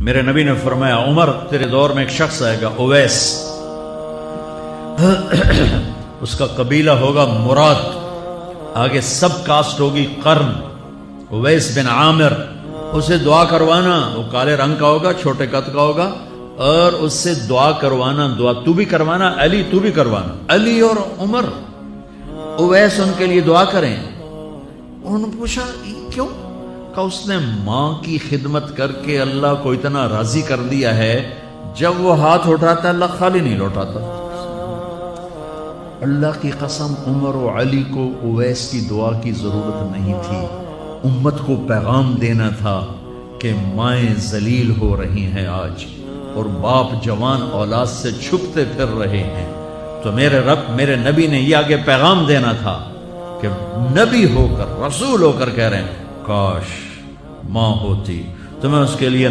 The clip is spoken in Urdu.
میرے نبی نے فرمایا عمر تیرے دور میں ایک شخص آئے گا اویس، اس کا قبیلہ ہوگا مراد، آگے سب کاسٹ ہوگی قرن، اویس بن عامر، اسے دعا کروانا، وہ کالے رنگ کا ہوگا، چھوٹے قد کا ہوگا، اور اس سے دعا کروانا، دعا تو بھی کروانا، علی تو بھی کروانا، علی اور عمر، اویس ان کے لیے دعا کریں۔ انہوں نے پوچھا کیوں؟ کہ اس نے ماں کی خدمت کر کے اللہ کو اتنا راضی کر دیا ہے، جب وہ ہاتھ اٹھاتا اللہ خالی نہیں لوٹاتا۔ اللہ کی قسم عمر و علی کو اویس کی دعا کی ضرورت نہیں تھی، امت کو پیغام دینا تھا کہ مائیں ذلیل ہو رہی ہیں آج، اور باپ جوان اولاد سے چھپتے پھر رہے ہیں، تو میرے رب میرے نبی نے یہ آگے پیغام دینا تھا کہ نبی ہو کر رسول ہو کر کہہ رہے ہیں کاش ماں ہوتی تو میں اس کے لیے